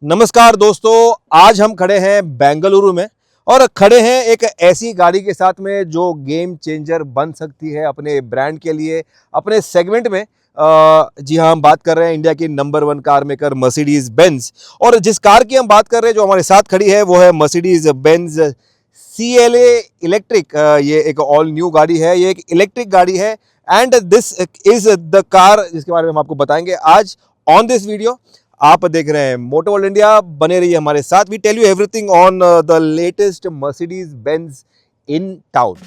नमस्कार दोस्तों, आज हम खड़े हैं बेंगलुरु में और खड़े हैं एक ऐसी गाड़ी के साथ में जो गेम चेंजर बन सकती है अपने ब्रांड के लिए, अपने सेगमेंट में। जी हाँ, हम बात कर रहे हैं इंडिया की number 1 car maker Mercedes Benz. और जिस कार की हम बात कर रहे हैं जो हमारे साथ खड़ी है वो है मर्सिडीज बेंज CLA इलेक्ट्रिक। ये एक ऑल न्यू गाड़ी है, ये एक इलेक्ट्रिक गाड़ी है and this is the car जिसके बारे में हम आपको बताएंगे आज ऑन दिस वीडियो। आप देख रहे हैं मोटो वर्ल्ड इंडिया, बने रहिए हमारे साथ। We tell you everything on the latest Mercedes Benz in town.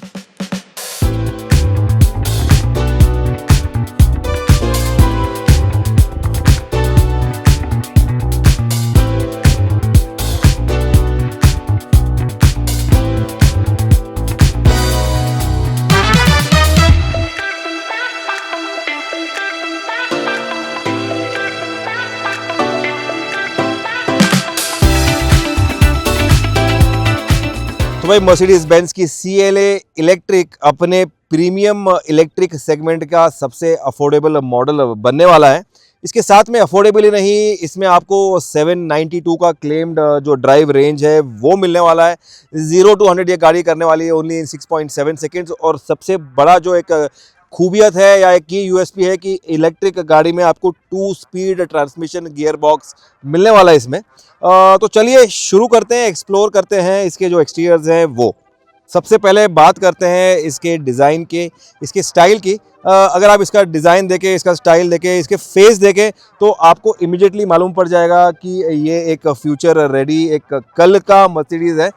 तो भाई मर्सिडीज बेंज की CLA इलेक्ट्रिक अपने प्रीमियम इलेक्ट्रिक सेगमेंट का सबसे अफोर्डेबल मॉडल बनने वाला है। इसके साथ में अफोर्डेबल ही नहीं, इसमें आपको 792 का क्लेम्ड जो ड्राइव रेंज है वो मिलने वाला है। 0 to 100 ये गाड़ी करने वाली है ओनली इन 6.7 सेकेंड्स। और सबसे बड़ा जो एक खूबियत है या एक की यूएसपी है कि इलेक्ट्रिक गाड़ी में आपको 2 स्पीड ट्रांसमिशन गियर बॉक्स मिलने वाला है इसमें। तो चलिए शुरू करते हैं, एक्सप्लोर करते हैं इसके जो एक्सटीरियर्स हैं वो। सबसे पहले बात करते हैं इसके डिज़ाइन के, इसके स्टाइल की। अगर आप इसका डिज़ाइन देखें, इसका स्टाइल देखें, इसके फेस देखें तो आपको इमीडिएटली मालूम पड़ जाएगा कि ये एक फ्यूचर रेडी एक कल का मर्सिडीज़ है,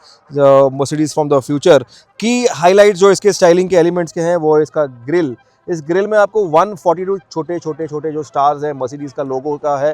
मर्सिडीज़ फ्रॉम द फ्यूचर। की हाईलाइट जो इसके स्टाइलिंग के एलिमेंट्स के हैं वो इसका ग्रिल। इस ग्रिल में आपको 142 छोटे छोटे जो स्टार्स हैं मर्सिडीज़ का लोगो का है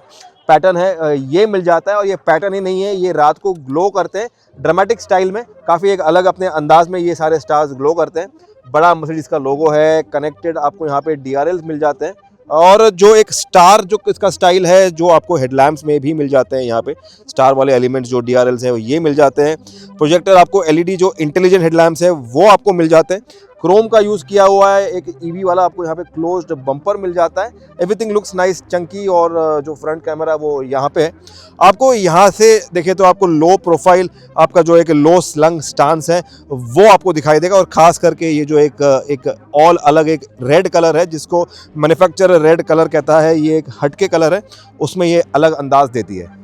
पैटर्न है, ये मिल जाता है। और ये पैटर्न ही नहीं है, ये रात को ग्लो करते हैं ड्रामेटिक स्टाइल में, काफ़ी एक अलग अपने अंदाज में ये सारे स्टार्स ग्लो करते हैं। बड़ा मर्सिडीज़ का लोगो है, कनेक्टेड आपको यहाँ पे DRLs मिल जाते हैं। और जो एक स्टार जो इसका स्टाइल है जो आपको हेडलैम्प्स में भी मिल जाते हैं, यहाँ पे स्टार वाले एलिमेंट्स जो DRLs हैं वो ये मिल जाते हैं। प्रोजेक्टर आपको LED जो इंटेलिजेंट हेडलैम्प्स है वो आपको मिल जाते हैं। क्रोम का यूज़ किया हुआ है, एक EV वाला आपको यहाँ पे क्लोज्ड बम्पर मिल जाता है। Everything looks nice Chunky. और जो फ्रंट कैमरा वो यहाँ पे है, आपको यहाँ से देखें तो आपको लो प्रोफाइल आपका जो एक लो स्लंग स्टांस है वो आपको दिखाई देगा। और ख़ास करके ये जो एक ऑल अलग एक रेड कलर है जिसको मैन्युफैक्चरर रेड कलर कहता है, ये एक हटके कलर है, उसमें ये अलग अंदाज देती है।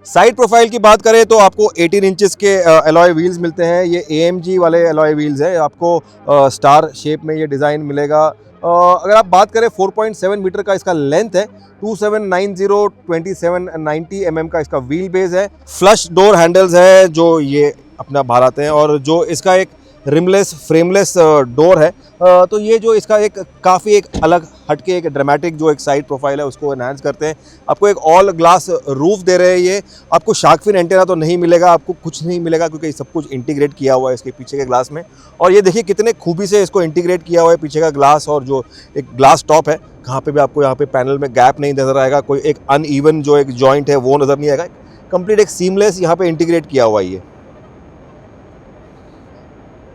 साइड प्रोफाइल की बात करें तो आपको 18 इंचेस के एलॉय व्हील्स मिलते हैं। ये AMG वाले एलॉय व्हील्स है, आपको स्टार शेप में ये डिज़ाइन मिलेगा। अगर आप बात करें 4.7 मीटर का इसका लेंथ है, 2790 2790 mm का इसका व्हील बेस है। फ्लश डोर हैंडल्स है जो ये अपना बाहर आते हैं। और जो इसका एक रिमलेस फ्रेमलेस डोर है, तो ये जो इसका एक काफ़ी एक अलग हटके एक ड्रामेटिक जो एक साइड प्रोफाइल है उसको एनहांस करते हैं। आपको एक ऑल ग्लास रूफ दे रहे हैं ये। आपको शार्क फिन एंटेना तो नहीं मिलेगा, आपको कुछ नहीं मिलेगा क्योंकि सब कुछ इंटीग्रेट किया हुआ है इसके पीछे के ग्लास में। और ये देखिए कितने खूबी से इसको इंटीग्रेट किया हुआ है पीछे का ग्लास। और जो एक ग्लास टॉप है, कहाँ पे भी आपको यहाँ पे पैनल में गैप नहीं नजर आएगा, कोई एक अनइवन जो एक जॉइंट है वो नज़र नहीं आएगा। कंप्लीट एक सीमलेस यहाँ पे इंटीग्रेट किया हुआ है ये।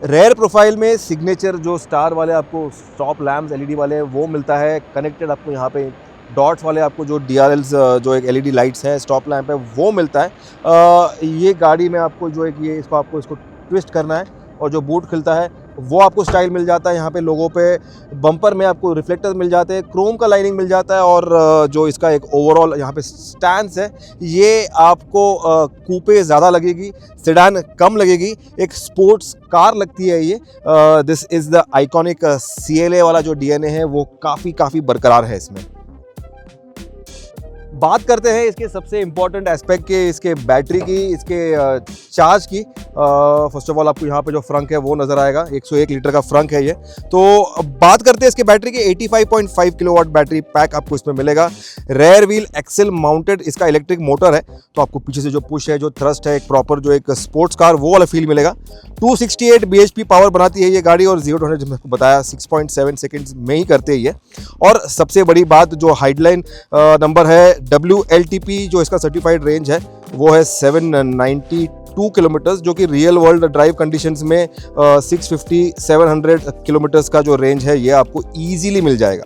रेयर प्रोफाइल में सिग्नेचर जो स्टार वाले आपको स्टॉप लैम्प्स LED वाले वो मिलता है। कनेक्टेड आपको यहाँ पे डॉट्स वाले आपको जो DRLs जो एक LED लाइट्स हैं, स्टॉप लैम्प है वो मिलता है। ये गाड़ी में आपको जो एक ये इसको ट्विस्ट करना है और जो बूट खुलता है वो आपको स्टाइल मिल जाता है। यहाँ पे लोगों पे बम्पर में आपको रिफ्लेक्टर्स मिल जाते हैं, क्रोम का लाइनिंग मिल जाता है। और जो इसका एक ओवरऑल यहाँ पे स्टैंस है ये आपको कूपे ज़्यादा लगेगी, सेडान कम लगेगी, एक स्पोर्ट्स कार लगती है ये। This is the iconic CLA वाला जो DNA है वो काफ़ी बरकरार है इसमें। बात करते हैं इसके सबसे इम्पॉर्टेंट एस्पेक्ट के, इसके बैटरी की, इसके चार्ज की। फर्स्ट ऑफ ऑल आपको यहाँ पे जो फ्रंक है वो नज़र आएगा, 101 लीटर का फ्रंक है ये। तो बात करते हैं इसके बैटरी की। 85.5 किलोवाट बैटरी पैक आपको इसमें मिलेगा। रेयर व्हील एक्सेल माउंटेड इसका इलेक्ट्रिक मोटर है, तो आपको पीछे से जो पुश है, जो थ्रस्ट है, एक प्रॉपर जो एक स्पोर्ट्स कार वो वाला फील मिलेगा। 268 bhp पावर बनाती है ये गाड़ी। और 0 to 100 मैंने बताया 6.7 सेकेंड्स में ही करते हैं ये। और सबसे बड़ी बात जो हेडलाइन नंबर है WLTP जो इसका सर्टिफाइड रेंज है वो है 792 किलोमीटर्स, जो कि रियल वर्ल्ड ड्राइव कंडीशंस में 650-700 किलोमीटर्स का जो रेंज है ये आपको ईजीली मिल जाएगा।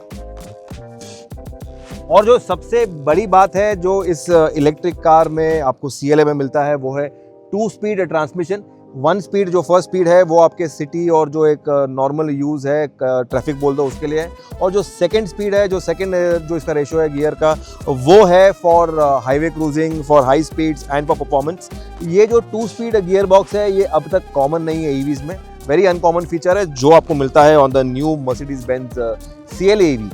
और जो सबसे बड़ी बात है जो इस इलेक्ट्रिक कार में आपको CLA में मिलता है वो है 2 स्पीड ट्रांसमिशन। 1 स्पीड जो फर्स्ट स्पीड है वो आपके सिटी और जो एक नॉर्मल यूज़ है ट्रैफिक बोल दो उसके लिए है, और जो सेकंड स्पीड है जो इसका रेशो है गियर का वो है for highway cruising, for high speeds and for performance. ये जो 2 स्पीड गियर बॉक्स है ये अब तक कॉमन नहीं है ईवीज में, वेरी अनकॉमन फीचर है जो आपको मिलता है on the new Mercedes Benz CLA EV।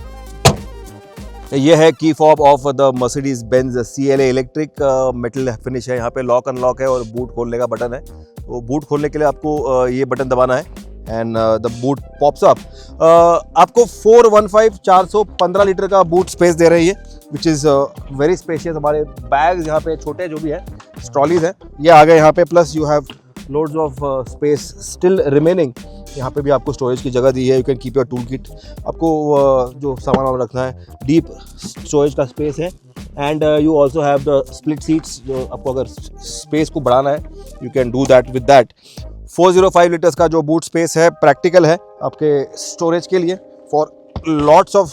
ये है key fob of the Mercedes Benz CLA electric, metal finish है, यहाँ पे लॉक अनलॉक है और बूट खोलने का बटन है। तो बूट खोलने के लिए आपको ये बटन दबाना है and the boot pops up. आपको 415 लीटर का बूट स्पेस दे रही है विच इज़ वेरी स्पेशियस। हमारे बैग्स यहाँ पे छोटे जो भी है ट्रॉलीज है ये आ गए यहाँ पे, plus you have loads of space still remaining. यहाँ पे भी आपको स्टोरेज की जगह दी है, you can keep your tool kit. आपको जो सामान रखना है डीप स्टोरेज का स्पेस है and you also have the split seats, जो आपको अगर स्पेस को बढ़ाना है you can do that with that. 405 litres का जो बूट स्पेस है प्रैक्टिकल है आपके स्टोरेज के लिए for lots of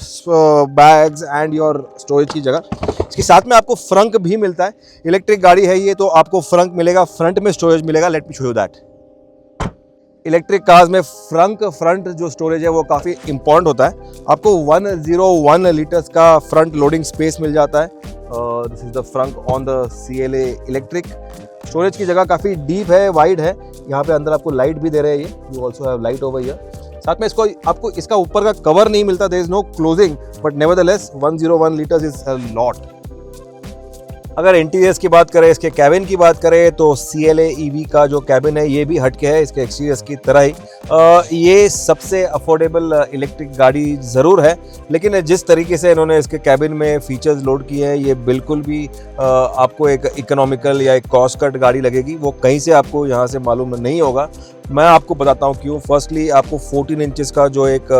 bags and your storage की जगह। इसके साथ में आपको फ्रंक भी मिलता है, इलेक्ट्रिक गाड़ी है ये तो आपको फ्रंक मिलेगा, फ्रंट में स्टोरेज मिलेगा। Let me show you that. Electric cars में फ्रंट जो स्टोरेज है वो काफ़ी इंपॉर्टेंट होता है। आपको 101 लीटर्स का फ्रंट लोडिंग स्पेस मिल जाता है। This is the front on the CLA electric. Storage की जगह काफ़ी डीप है, वाइड है। यहाँ पे अंदर आपको लाइट भी दे रहे हैं ये, you also have light over here. साथ में आपको इसका ऊपर का कवर नहीं मिलता, there is no closing, but nevertheless 101 litres is a lot. अगर इंटीरियर्स की बात करें, इसके कैबिन की बात करें तो CLA EV का जो कैबिन है ये भी हटके है इसके एक्सटीरियर्स की तरह ही। ये सबसे अफोर्डेबल इलेक्ट्रिक गाड़ी ज़रूर है, लेकिन जिस तरीके से इन्होंने इसके कैबिन में फीचर्स लोड किए हैं ये बिल्कुल भी आपको एक इकोनॉमिकल या एक कॉस्ट कट गाड़ी लगेगी, वो कहीं से आपको यहाँ से मालूम नहीं होगा। मैं आपको बताता हूँ क्यों। फर्स्टली आपको 14 इंचेस का जो एक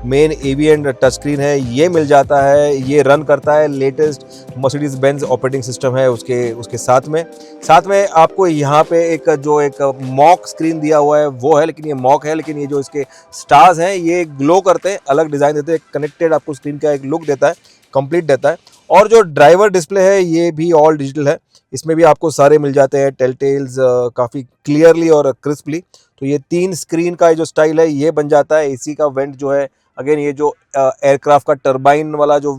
मेन AV टच स्क्रीन है ये मिल जाता है, ये रन करता है latest Mercedes Benz operating system है उसके साथ में आपको यहाँ पे एक मॉक स्क्रीन दिया हुआ है वो है, लेकिन ये मॉक है, लेकिन ये जो इसके स्टार्स हैं ये ग्लो करते हैं, अलग डिज़ाइन देते हैं, कनेक्टेड आपको स्क्रीन का एक लुक देता है, कंप्लीट देता है। और जो ड्राइवर डिस्प्ले है ये भी ऑल डिजिटल है, इसमें भी आपको सारे मिल जाते हैं टेलटेल्स काफ़ी क्लियरली और क्रिस्पली। तो ये 3 स्क्रीन का जो स्टाइल है ये बन जाता है। AC का वेंट जो है, अगेन ये जो एयरक्राफ्ट का टरबाइन वाला जो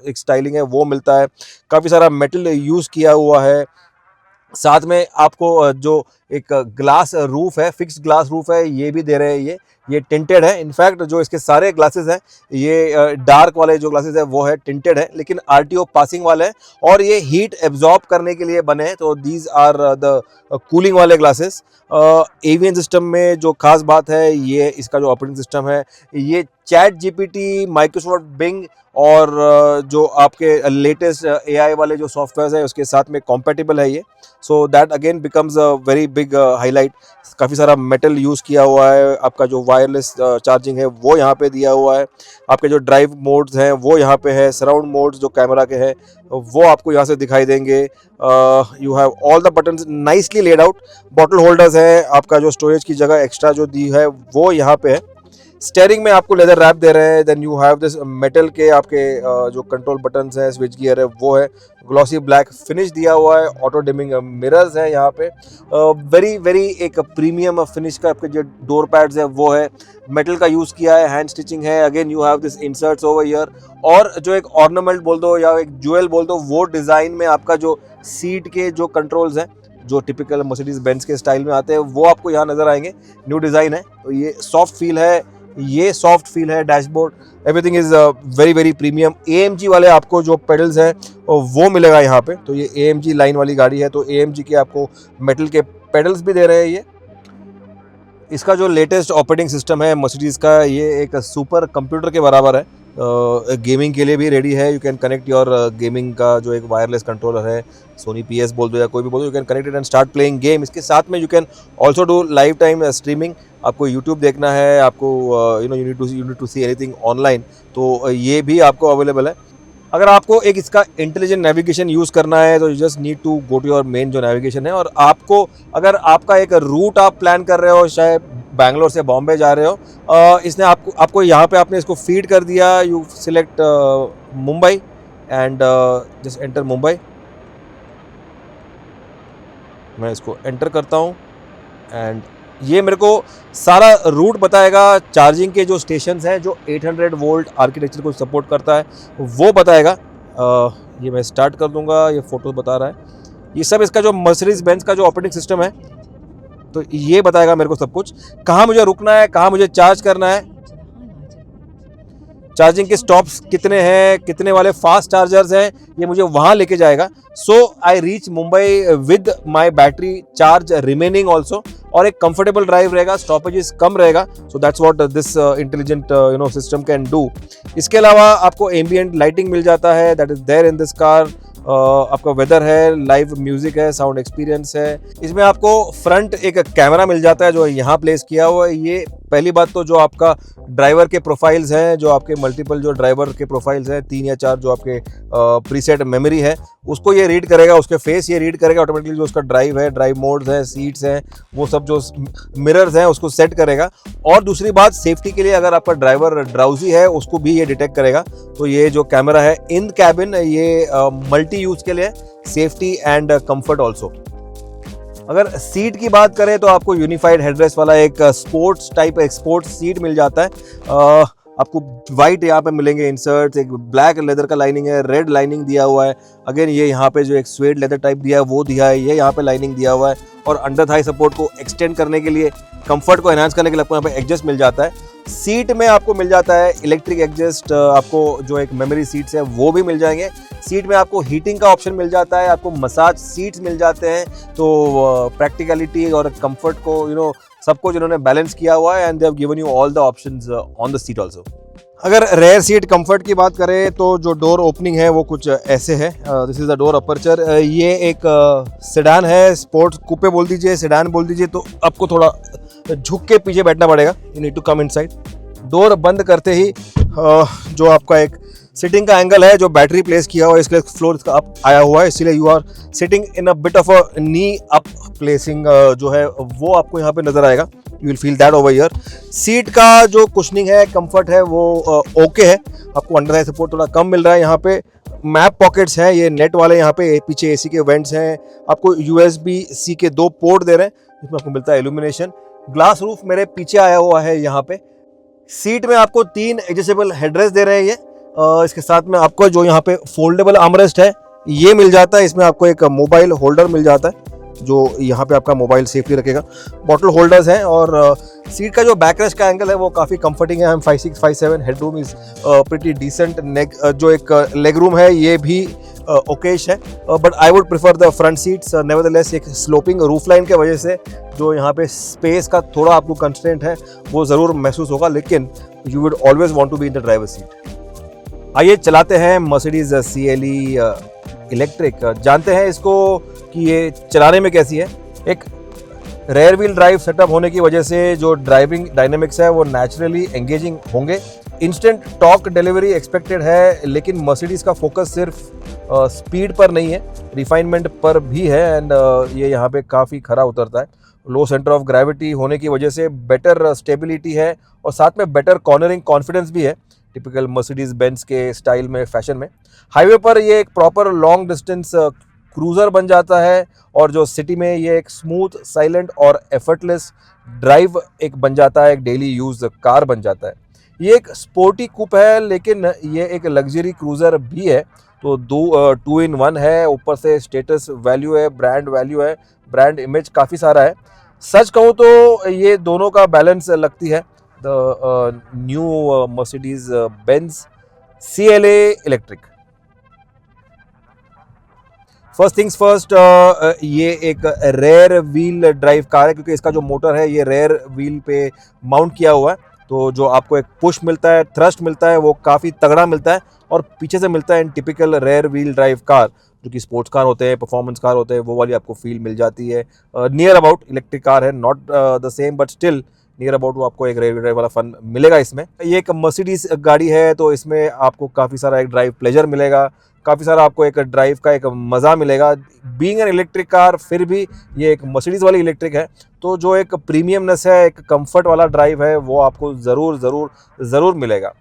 एक स्टाइलिंग है वो मिलता है। काफ़ी सारा मेटल यूज़ किया हुआ है। साथ में आपको जो एक ग्लास रूफ है, फिक्स ग्लास रूफ है, ये भी दे रहे हैं। ये टिंटेड है। इनफैक्ट जो इसके सारे ग्लासेस हैं ये डार्क वाले जो ग्लासेस है वो है टिंटेड है, लेकिन RTO पासिंग वाले हैं और ये हीट एब्जॉर्ब करने के लिए बने हैं। तो दीज आर द कूलिंग वाले ग्लासेस। एवियन सिस्टम में जो खास बात है ये इसका जो ऑपरेटिंग सिस्टम है ये ChatGPT, माइक्रोसॉफ्ट बिंग और जो आपके लेटेस्ट AI वाले जो सॉफ्टवेयर है उसके साथ में कॉम्पेटिबल है ये। So that again becomes a very big highlight. काफ़ी सारा मेटल यूज़ किया हुआ है। आपका जो वायरलेस चार्जिंग है वो यहाँ पे दिया हुआ है। आपके जो ड्राइव मोड्स हैं वो यहाँ पे है। सराउंड मोड्स जो कैमरा के हैं वो आपको यहाँ से दिखाई देंगे। You have all the buttons nicely laid out. Bottle holders है, आपका जो स्टोरेज की जगह एक्स्ट्रा जो दी है वो यहाँ पे है। स्टेयरिंग में आपको लेदर रैप दे रहे हैं। Then you have this metal के आपके जो कंट्रोल बटन्स हैं, स्विच गियर है वो है। ग्लॉसी ब्लैक फिनिश दिया हुआ है। ऑटो डिमिंग मिरर्स है यहाँ पे। वेरी एक प्रीमियम फिनिश का आपके जो डोर पैड्स है वो है। मेटल का यूज़ किया है, हैंड स्टिचिंग है। Again you have this inserts over here. और जो एक ऑर्नामेंट बोल दो या एक ज्वेल बोल दो वो डिज़ाइन में आपका जो सीट के जो कंट्रोल्स हैं जो टिपिकल मर्सिडीज बेंज के स्टाइल में आते हैं वो आपको यहाँ नज़र आएंगे। न्यू डिज़ाइन है तो ये सॉफ्ट फील है। Dashboard everything is very premium. AMG वाले आपको जो पेडल्स हैं वो मिलेगा यहाँ पे। तो ये AMG लाइन वाली गाड़ी है तो AMG के आपको मेटल के पेडल्स भी दे रहे हैं ये। इसका जो लेटेस्ट ऑपरेटिंग सिस्टम है मर्सिडीज़ का ये एक सुपर कंप्यूटर के बराबर है। गेमिंग के लिए भी रेडी है। You can connect your gaming का जो एक वायरलेस कंट्रोलर है, सोनी PS बोल दो या कोई भी बोल दो, you can connect it and start playing game. इसके साथ में you can also do live time streaming. आपको YouTube देखना है, आपको you need to see anything online, तो ये भी आपको अवेलेबल है। अगर आपको एक इसका इंटेलिजेंट नेविगेशन यूज़ करना है तो you just need to go to your main जो नेविगेशन है। और आपको अगर आपका एक रूट आप प्लान कर रहे हो, शायद बैंगलोर से बॉम्बे जा रहे हो, इसने आपको यहाँ पे आपने इसको फीड कर दिया। You select Mumbai and just enter Mumbai. मैं इसको एंटर करता हूँ एंड ये मेरे को सारा रूट बताएगा। चार्जिंग के जो स्टेशंस हैं जो 800 वोल्ट आर्किटेक्चर को सपोर्ट करता है वो बताएगा। ये मैं स्टार्ट कर दूंगा, ये फोटो बता रहा है। ये सब इसका जो मर्सिडीज बेंज का जो ऑपरेटिंग सिस्टम है तो ये बताएगा मेरे को सब कुछ, कहाँ मुझे रुकना है, कहाँ मुझे चार्ज करना है, चार्जिंग के स्टॉप्स कितने हैं, कितने वाले फास्ट चार्जर्स हैं, ये मुझे वहाँ लेके जाएगा। So I reach Mumbai with my battery charge remaining also, और एक कंफर्टेबल ड्राइव रहेगा, स्टॉपेजेस कम रहेगा। So that's what this intelligent system can do. इसके अलावा आपको एम्बियंट लाइटिंग मिल जाता है, that is there in this car. आपका वेदर है, लाइव म्यूजिक है, साउंड एक्सपीरियंस है। इसमें आपको फ्रंट एक कैमरा मिल जाता है जो यहाँ प्लेस किया हुआ है। ये पहली बात तो जो आपका ड्राइवर के प्रोफाइल्स हैं, जो आपके मल्टीपल जो ड्राइवर के प्रोफाइल्स हैं, 3 या 4 जो आपके प्रीसेट मेमोरी है उसको ये रीड करेगा, उसके फेस ये रीड करेगा ऑटोमेटिकली। जो उसका ड्राइव है, ड्राइव मोड्स हैं, सीट्स हैं, वो सब जो मिरर्स हैं उसको सेट करेगा। और दूसरी बात, सेफ्टी के लिए अगर आपका ड्राइवर ड्राउजी है उसको भी ये डिटेक्ट करेगा। तो ये जो कैमरा है इन कैबिन, ये मल्टी यूज के लिए, सेफ्टी एंड कंफर्ट ऑल्सो। अगर सीट की बात करें तो आपको यूनिफाइड हेडरेस्ट वाला एक स्पोर्ट्स टाइप एक्सपोर्ट सीट मिल जाता है। आपको वाइट यहाँ पे मिलेंगे इंसर्ट्स, एक ब्लैक लेदर का लाइनिंग है, रेड लाइनिंग दिया हुआ है। अगेन ये यहाँ पे जो एक स्वेड लेदर टाइप दिया है वो दिया है, ये यहाँ पे लाइनिंग दिया हुआ है। और अंडर थाई सपोर्ट को एक्सटेंड करने के लिए, कंफर्ट को एनहांस करने के लिए आपको यहाँ पे एडजस्ट मिल जाता है। सीट में आपको मिल जाता है इलेक्ट्रिक एडजस्ट, आपको जो एक मेमोरी सीट्स है वो भी मिल जाएंगे। सीट में आपको हीटिंग का ऑप्शन मिल जाता है, आपको मसाज सीट्स मिल जाते हैं। तो प्रैक्टिकलिटी और कंफर्ट को सब कुछ इन्होंने बैलेंस किया हुआ है, and they have given you all the options on the seat also. अगर रेयर सीट कंफर्ट की बात करें तो जो डोर ओपनिंग है वो कुछ ऐसे है। This is the door aperture. ये एक सेडान है, स्पोर्ट्स कूपे बोल दीजिए, सेडान बोल दीजिए, तो आपको थोड़ा झुक के पीछे बैठना पड़ेगा। You need to come inside. Door बंद करते ही जो आपका एक सिटिंग का एंगल है, जो बैटरी प्लेस किया हुआ है, इसलिए फ्लोर इसका अप आया हुआ है, इसीलिए you are sitting in a bit of a knee up placing जो है वो आपको यहाँ पे नजर आएगा। You will feel that over here. Seat का जो कुशनिंग है, कंफर्ट है, वो ओके है। आपको अंडर थाई सपोर्ट थोड़ा कम मिल रहा है। यहाँ पे मैप पॉकेट्स हैं, ये नेट वाले, यहाँ पे पीछे एसी के वेंट्स हैं। आपको USB-C के 2 पोर्ट दे रहे हैं, जिसमें आपको मिलता है इल्यूमिनेशन। ग्लास रूफ मेरे पीछे आया हुआ है यहाँ पे। सीट में आपको 3 एडजस्टेबल हेडरेस्ट दे रहे हैं ये। इसके साथ में आपको जो यहाँ पे फोल्डेबल आर्मरेस्ट है ये मिल जाता है। इसमें आपको एक मोबाइल होल्डर मिल जाता है जो यहाँ पे आपका मोबाइल सेफली रखेगा। बॉटल होल्डर्स हैं, और सीट का जो बैकरेस्ट का एंगल है वो काफ़ी कंफर्टिंग है। हम 5'6", 5'7", head room is pretty decent. नेक जो एक लेग रूम है ये भी ओकेश है, but I would prefer the front seats. Nevertheless एक स्लोपिंग रूफ लाइन के वजह से जो यहाँ पे स्पेस का थोड़ा आपको कंस्ट्रेंट है वो ज़रूर महसूस होगा, लेकिन you would always want to be in the driver seat. आइए चलाते हैं मर्सिडीज CLE इलेक्ट्रिक, जानते हैं इसको कि ये चलाने में कैसी है। एक रेयर व्हील ड्राइव सेटअप होने की वजह से जो ड्राइविंग डायनेमिक्स है वो नेचुरली एंगेजिंग होंगे। इंस्टेंट टॉर्क डिलीवरी एक्सपेक्टेड है, लेकिन मर्सिडीज का फोकस सिर्फ स्पीड पर नहीं है, रिफाइनमेंट पर भी है। एंड ये यहाँ पे काफ़ी खरा उतरता है। लो सेंटर ऑफ ग्रेविटी होने की वजह से बेटर स्टेबिलिटी है, और साथ में बेटर कॉर्नरिंग कॉन्फिडेंस भी है, टिपिकल मर्सिडीज बेंज के स्टाइल में, फैशन में। हाईवे पर ये एक प्रॉपर लॉन्ग डिस्टेंस क्रूज़र बन जाता है, और जो सिटी में ये एक स्मूथ, साइलेंट और एफर्टलेस ड्राइव एक बन जाता है, एक डेली यूज कार बन जाता है। ये एक स्पोर्टी कूप है, लेकिन ये एक लग्जरी क्रूज़र भी है। तो 2 in 1 है। ऊपर से स्टेटस वैल्यू है, ब्रांड वैल्यू है, ब्रांड इमेज काफ़ी सारा है। सच कहूँ तो ये दोनों का बैलेंस लगती है the new Mercedes Benz CLA electric. First things first, ये एक रेयर व्हील ड्राइव कार है, क्योंकि इसका जो मोटर है ये रेयर व्हील पे माउंट किया हुआ है। तो जो आपको एक पुश मिलता है, थ्रस्ट मिलता है, वो काफ़ी तगड़ा मिलता है, और पीछे से मिलता है इन typical rear wheel drive car, जो कि स्पोर्ट्स कार होते हैं, परफॉर्मेंस कार होते हैं, वो वाली आपको फील मिल जाती है। नियर अबाउट इलेक्ट्रिक कार है, not the same but still near about वो आपको एक रेयर ड्राइव वाला फन मिलेगा इसमें। ये एक मर्सिडीज गाड़ी है, तो इसमें आपको काफ़ी सारा एक ड्राइव प्लेजर मिलेगा, काफ़ी सारा आपको एक ड्राइव का एक मज़ा मिलेगा। बीइंग एन इलेक्ट्रिक कार, फिर भी ये एक मर्सिडीज़ वाली इलेक्ट्रिक है, तो जो एक प्रीमियमनेस है, एक कंफर्ट वाला ड्राइव है, वो आपको ज़रूर मिलेगा।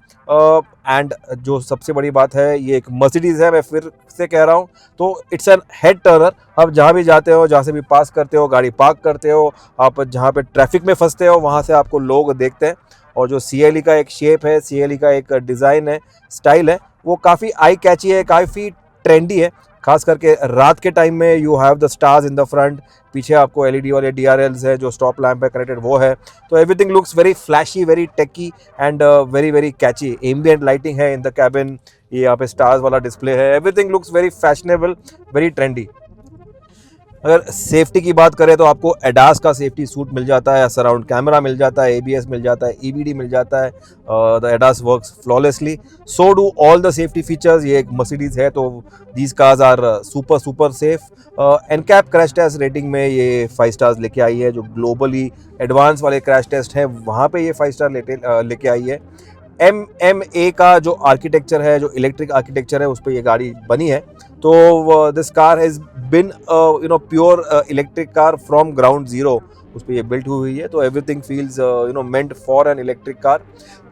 एंड जो सबसे बड़ी बात है, ये एक मर्सिडीज़ है, मैं फिर से कह रहा हूँ, तो इट्स एन हेड टर्नर। आप जहाँ भी जाते हो, जहाँ से भी पास करते हो, गाड़ी पार्क करते हो, आप जहाँ पे ट्रैफिक में फंसते हो, वहाँ से आपको लोग देखते हैं। और जो CLE का एक शेप है, CLE का एक डिज़ाइन है, स्टाइल है, वो काफ़ी आई कैची है, काफ़ी ट्रेंडी है। खास करके रात के टाइम में you have the stars in the front, पीछे आपको LED वाले DRLs है, जो स्टॉप लैम्प है कनेक्टेड, वो है। तो everything looks very flashy, very techy and very catchy. Ambient lighting है इन द कैबिन, ये यहाँ पे स्टार्स वाला डिस्प्ले है। Everything looks very fashionable, very trendy. अगर सेफ्टी की बात करें तो आपको एडास का सेफ्टी सूट मिल जाता है, सराउंड कैमरा मिल जाता है, ABS मिल जाता है, EBD मिल जाता है। The ADAS works flawlessly, so do all the safety features. ये एक मर्सिडीज़ है, तो these cars are super safe. NCAP crash test rating में ये 5 स्टार्स लेके आई है। जो ग्लोबली एडवांस वाले क्रैश टेस्ट हैं, वहाँ पे ये 5 स्टार लेके आई है। MMA का जो आर्किटेक्चर है, जो इलेक्ट्रिक आर्किटेक्चर है, उस पर ये गाड़ी बनी है। तो this car has been pure electric car from ground zero, उस पर ये बिल्ट हुई है। तो everything feels meant for an electric car.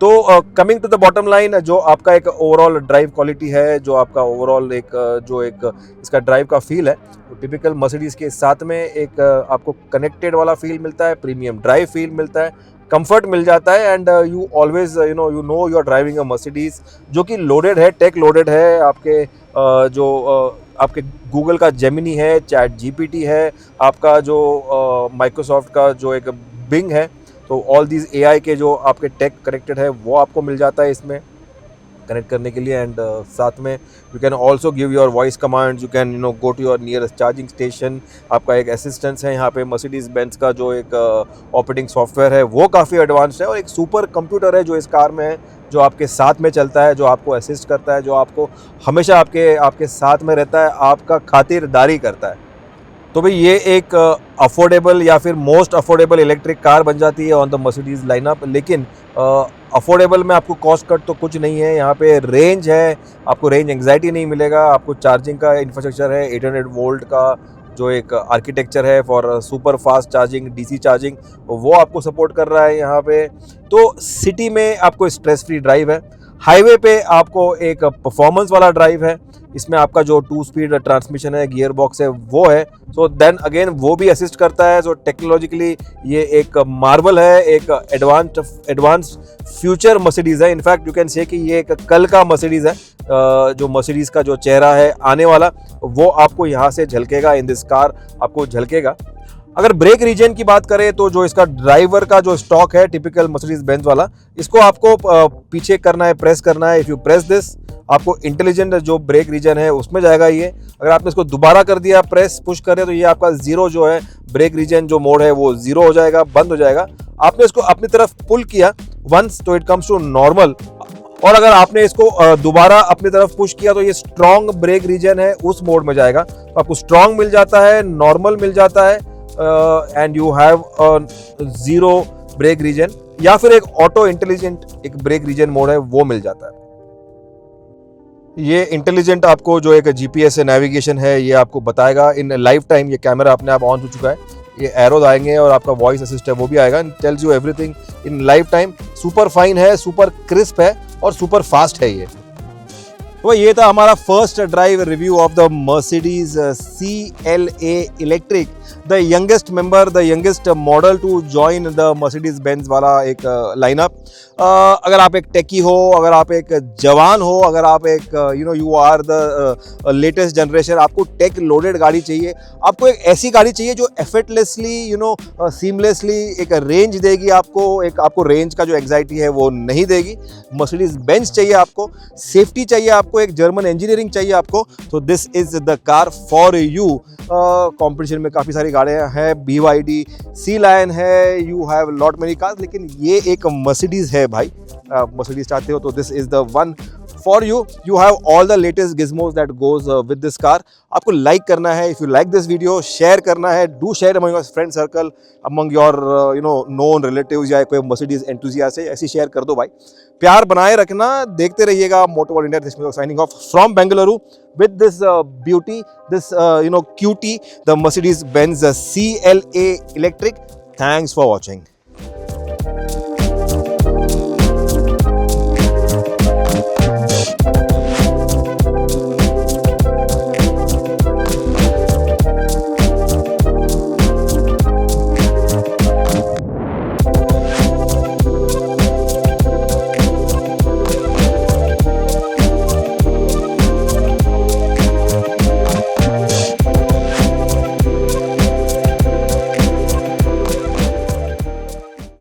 तो coming to the bottom line, जो आपका एक ओवरऑल ड्राइव क्वालिटी है, जो आपका ओवरऑल एक इसका ड्राइव का फील है, तो टिपिकल मर्सिडीज़ के साथ में एक आपको कनेक्टेड वाला फील मिलता है, प्रीमियम ड्राइव फील मिलता है, कंफर्ट मिल जाता है। And you always you are driving a Mercedes, जो कि लोडेड है, टेक लोडेड है। आपके आपके गूगल का जेमिनी है, चैट GPT है, आपका जो माइक्रोसॉफ्ट का जो एक बिंग है, तो ऑल दीज AI के जो आपके टेक कनेक्टेड है, वो आपको मिल जाता है इसमें कनेक्ट करने के लिए। एंड साथ में you can also give your voice commands, you can go to your nearest charging station. आपका एक असिस्टेंस है यहाँ पे। मर्सिडीज़ बेंज का जो एक ऑपरेटिंग सॉफ्टवेयर है, वो काफ़ी एडवांस्ड है। और एक सुपर कंप्यूटर है जो इस कार में है, जो आपके साथ में चलता है, जो आपको असिस्ट करता है, जो आपको हमेशा आपके साथ में रहता है, आपका खातिरदारी करता है। तो भाई ये एक अफोर्डेबल या फिर मोस्ट अफोर्डेबल इलेक्ट्रिक कार बन जाती है ऑन द मर्सिडीज़ लाइनअप। लेकिन अफोर्डेबल में आपको कॉस्ट कट तो कुछ नहीं है। यहाँ पे रेंज है, आपको रेंज एंग्जाइटी नहीं मिलेगा। आपको चार्जिंग का इंफ्रास्ट्रक्चर है, 800 वोल्ट का जो एक आर्किटेक्चर है for super fast charging, DC charging, वो आपको सपोर्ट कर रहा है यहाँ पे। तो सिटी में आपको स्ट्रेस फ्री ड्राइव है। हाईवे पे आपको एक परफॉर्मेंस वाला ड्राइव है। इसमें आपका जो 2 स्पीड ट्रांसमिशन है, गियर बॉक्स है, वो है। सो देन अगेन वो भी असिस्ट करता है। सो टेक्नोलॉजिकली ये एक मार्वल है, एक एडवांस्ड फ्यूचर मर्सिडीज़ है। इनफैक्ट यू कैन से कि ये एक कल का मर्सिडीज़ है। जो मर्सिडीज़ का जो चेहरा है आने वाला, वो आपको यहाँ से झलकेगा, इन दिस कार आपको झलकेगा। अगर ब्रेक रीजन की बात करें तो जो इसका ड्राइवर का जो स्टॉक है टिपिकल मर्सिडीज बेंज वाला, इसको आपको पीछे करना है, प्रेस करना है। इफ़ यू प्रेस दिस, आपको इंटेलिजेंट जो ब्रेक रीजन है उसमें जाएगा ये। अगर आपने इसको दोबारा कर दिया, प्रेस पुश करें, तो ये आपका जीरो जो है ब्रेक रीजन जो मोड है वो जीरो हो जाएगा, बंद हो जाएगा। आपने इसको अपनी तरफ पुल किया वंस, तो इट कम्स टू नॉर्मल। और अगर आपने इसको दोबारा अपनी तरफ पुश किया तो ये स्ट्रॉन्ग ब्रेक रीजन है, उस मोड में जाएगा। तो आपको स्ट्रॉन्ग मिल जाता है, नॉर्मल मिल जाता है, and you have zero brake regen, या फिर एक ऑटो इंटेलिजेंट एक ब्रेक रीजन मोड है, वो मिल जाता है। ये इंटेलिजेंट आपको जो एक GPS से नेविगेशन है, ये आपको बताएगा इन लाइव टाइम। ये कैमरा अपने आप ऑन हो चुका है, ये एरोज आएंगे और आपका वॉइस असिस्ट है वो भी आएगा, tells you everything in live time. Super fine है, सुपर क्रिस्प है और सुपर फास्ट है ये। तो ये था हमारा first drive review of the Mercedes CLA electric, the youngest member, the youngest model to join the Mercedes Benz वाला एक लाइनअप। अगर आप एक टेकी हो, अगर आप एक जवान हो, अगर आप एक you are the latest generation, आपको टेक लोडेड गाड़ी चाहिए, आपको एक ऐसी गाड़ी चाहिए जो एफर्टलेसली सीमलेसली एक रेंज देगी आपको, एक आपको रेंज का जो एंग्जाइटी है वो नहीं देगी, मर्सिडीज बेंज चाहिए आपको, सेफ्टी चाहिए आपको, एक जर्मन इंजीनियरिंग चाहिए आपको, तो this is the car for you. Competition में काफ़ी सारी गाड़ियाँ हैं, BYD, सी लायन है, you have lot many cars, लेकिन ये एक मर्सिडीज़ है भाई। मर्सिडीज़ चाहते हो तो this is the one for you have all the latest gizmos that goes with this car. आपको लाइक करना है, if you like this video share करना है, do share among your friend circle, among your known relatives, या कोई Mercedes enthusiast है ऐसी share कर दो भाई. प्यार बनाए रखना, देखते रहिएगा Moto World India. This signing off from Bengaluru with this beauty, this cutie, the Mercedes Benz CLA electric. Thanks for watching.